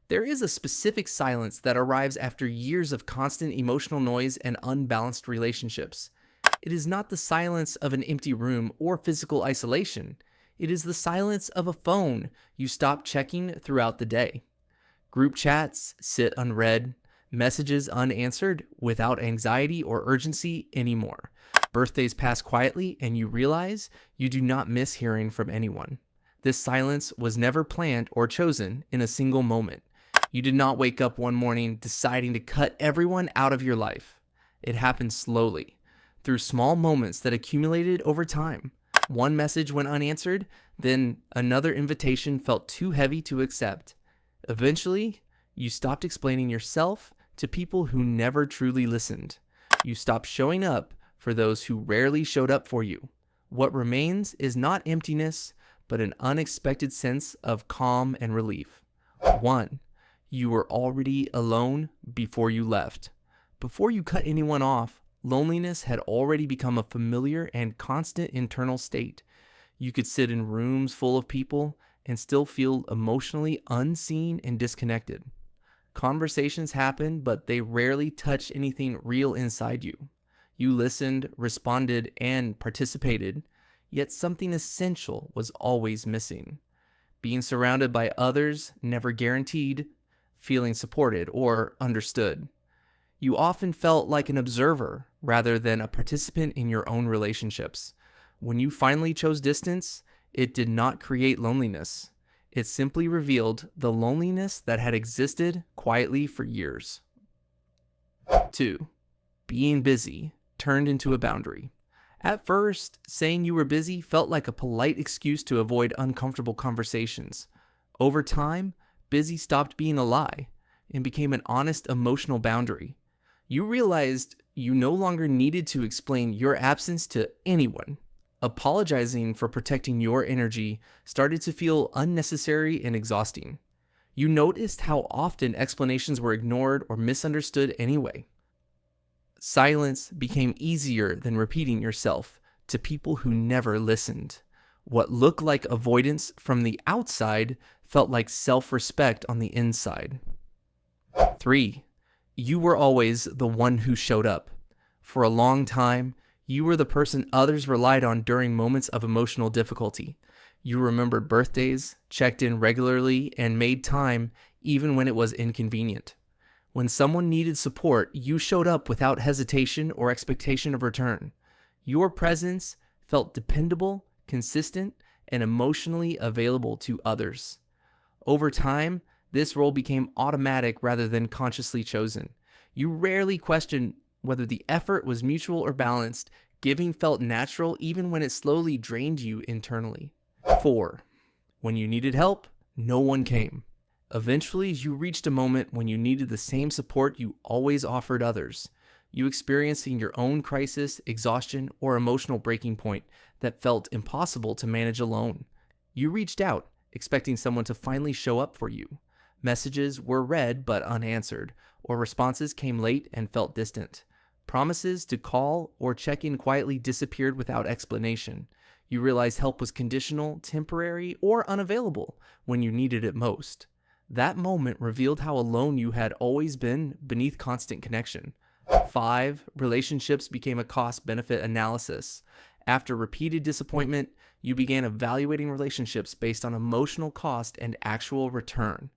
There is a specific silence that arrives after years of constant emotional noise and unbalanced relationships. It is not the silence of an empty room or physical isolation. It is the silence of a phone you stop checking throughout the day. Group chats sit unread, messages unanswered without anxiety or urgency anymore. Birthdays pass quietly, and you realize you do not miss hearing from anyone. This silence was never planned or chosen in a single moment. You did not wake up one morning deciding to cut everyone out of your life. It happened slowly, through small moments that accumulated over time. One message went unanswered, then another invitation felt too heavy to accept. Eventually, you stopped explaining yourself to people who never truly listened. You stopped showing up for those who rarely showed up for you. What remains is not emptiness, but an unexpected sense of calm and relief. 1. You were already alone before you left. Before you cut anyone off, loneliness had already become a familiar and constant internal state. You could sit in rooms full of people and still feel emotionally unseen and disconnected. Conversations happened, but they rarely touched anything real inside you. You listened, responded, and participated, yet something essential was always missing. Being surrounded by others never guaranteed feeling supported or understood. You often felt like an observer rather than a participant in your own relationships. When you finally chose distance, it did not create loneliness. It simply revealed the loneliness that had existed quietly for years. 2. Being busy turned into a boundary. At first, saying you were busy felt like a polite excuse to avoid uncomfortable conversations. Over time, busy stopped being a lie and became an honest emotional boundary. You realized you no longer needed to explain your absence to anyone. Apologizing for protecting your energy started to feel unnecessary and exhausting. You noticed how often explanations were ignored or misunderstood anyway. Silence became easier than repeating yourself to people who never listened. What looked like avoidance from the outside felt like self-respect on the inside. 3. You were always the one who showed up. For a long time, you were the person others relied on during moments of emotional difficulty. You remembered birthdays, checked in regularly, and made time even when it was inconvenient. When someone needed support, you showed up without hesitation or expectation of return. Your presence felt dependable, consistent, and emotionally available to others. Over time, this role became automatic rather than consciously chosen. You rarely questioned whether the effort was mutual or balanced. Giving felt natural even when it slowly drained you internally. 4. When you needed help, no one came. Eventually, you reached a moment when you needed the same support you always offered others. You experiencing your own crisis, exhaustion, or emotional breaking point that felt impossible to manage alone. You reached out, expecting someone to finally show up for you. Messages were read but unanswered, or responses came late and felt distant. Promises to call or check in quietly disappeared without explanation. You realized help was conditional, temporary, or unavailable when you needed it most. That moment revealed how alone you had always been beneath constant connection. 5. Relationships became a cost-benefit analysis. After repeated disappointment, you began evaluating relationships based on emotional cost and actual return.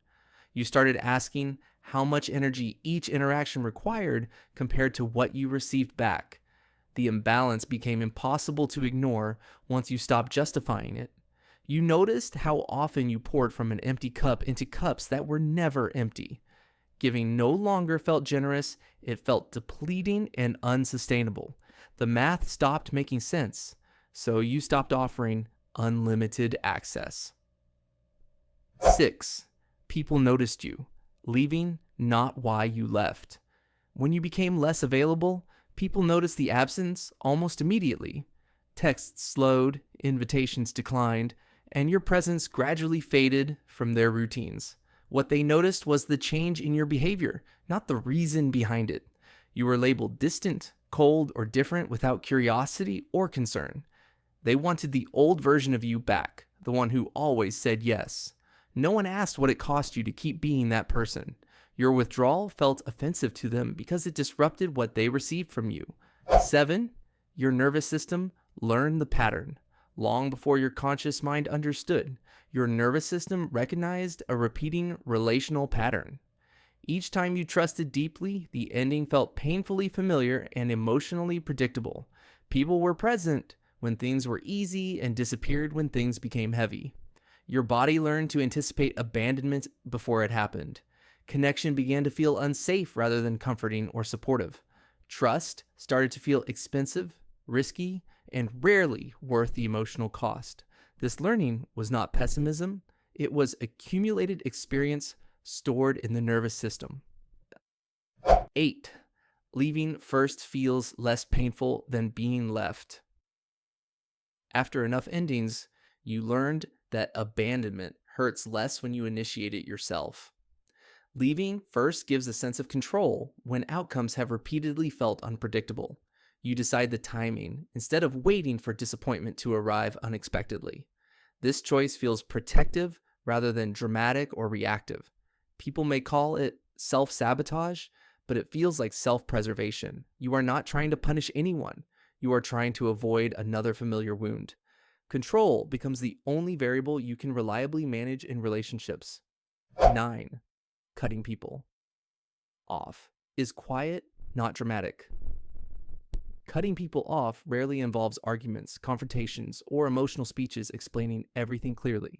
You started asking how much energy each interaction required compared to what you received back. The imbalance became impossible to ignore once you stopped justifying it. You noticed how often you poured from an empty cup into cups that were never empty. Giving no longer felt generous, it felt depleting and unsustainable. The math stopped making sense, so you stopped offering unlimited access. 6. People noticed you, leaving not why you left. When you became less available, people noticed the absence almost immediately. Texts slowed, invitations declined, and your presence gradually faded from their routines. What they noticed was the change in your behavior, not the reason behind it. You were labeled distant, cold, or different without curiosity or concern. They wanted the old version of you back, the one who always said yes. No one asked what it cost you to keep being that person. Your withdrawal felt offensive to them because it disrupted what they received from you. 7. Your nervous system learned the pattern. Long before your conscious mind understood, your nervous system recognized a repeating relational pattern. Each time you trusted deeply, the ending felt painfully familiar and emotionally predictable. People were present when things were easy and disappeared when things became heavy. Your body learned to anticipate abandonment before it happened. Connection began to feel unsafe rather than comforting or supportive. Trust started to feel expensive, risky, and rarely worth the emotional cost. This learning was not pessimism, it was accumulated experience stored in the nervous system. 8. Leaving first feels less painful than being left. After enough endings, you learned that abandonment hurts less when you initiate it yourself. Leaving first gives a sense of control when outcomes have repeatedly felt unpredictable. You decide the timing instead of waiting for disappointment to arrive unexpectedly. This choice feels protective rather than dramatic or reactive. People may call it self-sabotage, but it feels like self-preservation. You are not trying to punish anyone. You are trying to avoid another familiar wound. Control becomes the only variable you can reliably manage in relationships. 9. Cutting people off is quiet, not dramatic. Cutting people off rarely involves arguments, confrontations, or emotional speeches explaining everything clearly.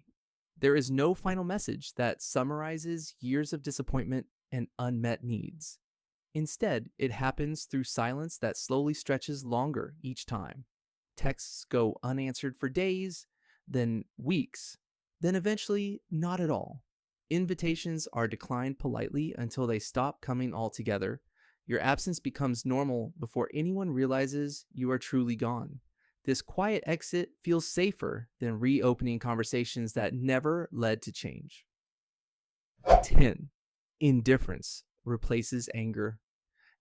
There is no final message that summarizes years of disappointment and unmet needs. Instead, it happens through silence that slowly stretches longer each time. Texts go unanswered for days, then weeks, then eventually not at all. Invitations are declined politely until they stop coming altogether. Your absence becomes normal before anyone realizes you are truly gone. This quiet exit feels safer than reopening conversations that never led to change. 10. Indifference replaces anger.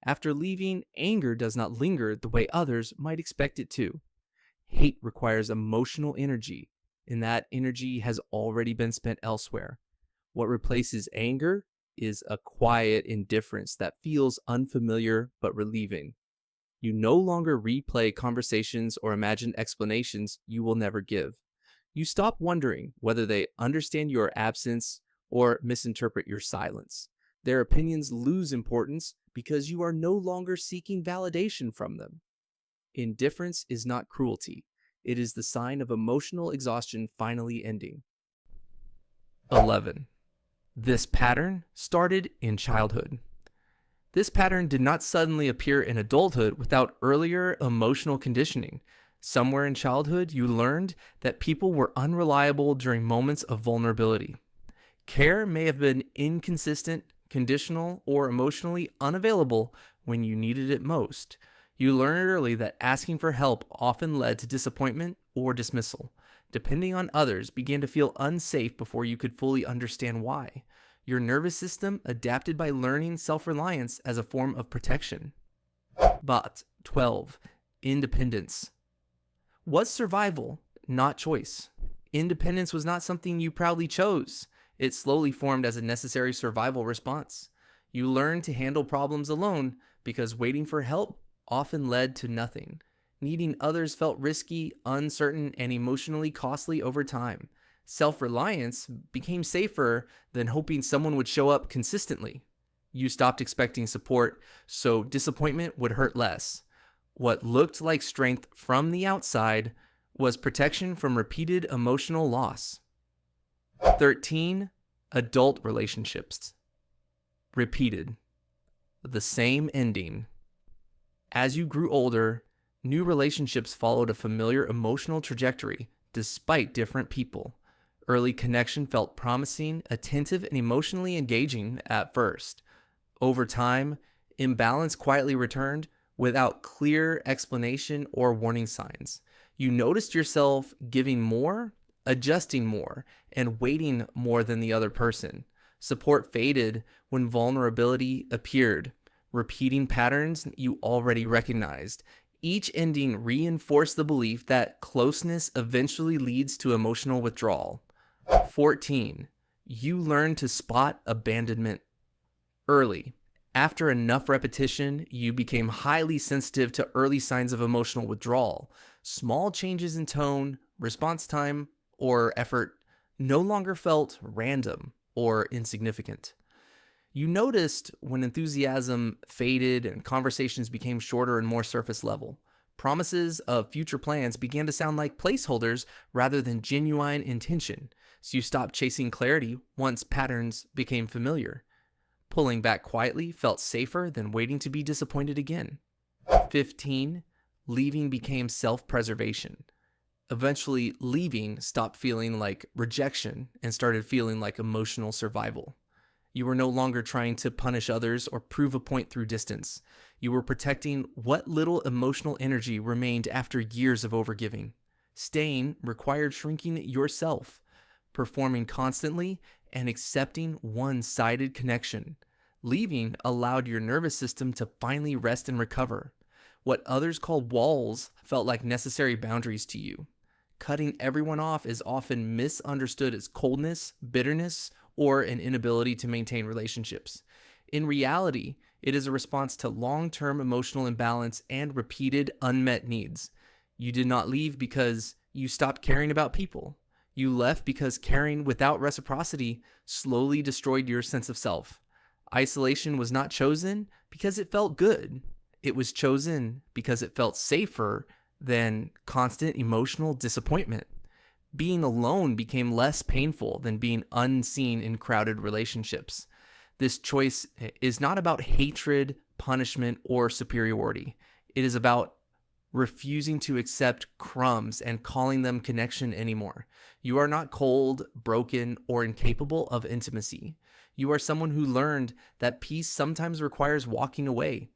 After leaving, anger does not linger the way others might expect it to. Hate requires emotional energy, and that energy has already been spent elsewhere. What replaces anger is a quiet indifference that feels unfamiliar but relieving. You no longer replay conversations or imagine explanations you will never give. You stop wondering whether they understand your absence or misinterpret your silence. Their opinions lose importance because you are no longer seeking validation from them. Indifference is not cruelty. It is the sign of emotional exhaustion finally ending. 11. This pattern started in childhood. This pattern did not suddenly appear in adulthood without earlier emotional conditioning. Somewhere in childhood, you learned that people were unreliable during moments of vulnerability. Care may have been inconsistent, conditional, or emotionally unavailable when you needed it most. You learned early that asking for help often led to disappointment or dismissal. Depending on others began to feel unsafe before you could fully understand why. Your nervous system adapted by learning self-reliance as a form of protection. But 12. Independence was survival, not choice. Independence was not something you proudly chose. It slowly formed as a necessary survival response. You learned to handle problems alone because waiting for help often led to nothing. Needing others felt risky, uncertain, and emotionally costly over time. Self-reliance became safer than hoping someone would show up consistently. You stopped expecting support, so disappointment would hurt less. What looked like strength from the outside was protection from repeated emotional loss. 13. Adult relationships. Repeated. The same ending. As you grew older, new relationships followed a familiar emotional trajectory despite different people. Early connection felt promising, attentive, and emotionally engaging at first. Over time, imbalance quietly returned without clear explanation or warning signs. You noticed yourself giving more, adjusting more, and waiting more than the other person. Support faded when vulnerability appeared, repeating patterns you already recognized. Each ending reinforced the belief that closeness eventually leads to emotional withdrawal. 14. You learn to spot abandonment early. After enough repetition, you became highly sensitive to early signs of emotional withdrawal. Small changes in tone, response time, or effort no longer felt random or insignificant. You noticed when enthusiasm faded and conversations became shorter and more surface level. Promises of future plans began to sound like placeholders rather than genuine intention, so you stopped chasing clarity once patterns became familiar. Pulling back quietly felt safer than waiting to be disappointed again. 15. Leaving became self-preservation. Eventually, leaving stopped feeling like rejection and started feeling like emotional survival. You were no longer trying to punish others or prove a point through distance. You were protecting what little emotional energy remained after years of overgiving. Staying required shrinking yourself, performing constantly, and accepting one-sided connection. Leaving allowed your nervous system to finally rest and recover. What others called walls felt like necessary boundaries to you. Cutting everyone off is often misunderstood as coldness, bitterness, or an inability to maintain relationships. In reality, it is a response to long-term emotional imbalance and repeated unmet needs. You did not leave because you stopped caring about people. You left because caring without reciprocity slowly destroyed your sense of self. Isolation was not chosen because it felt good. It was chosen because it felt safer than constant emotional disappointment. Being alone became less painful than being unseen in crowded relationships. This choice is not about hatred, punishment, or superiority. It is about refusing to accept crumbs and calling them connection anymore. You are not cold, broken, or incapable of intimacy. You are someone who learned that peace sometimes requires walking away,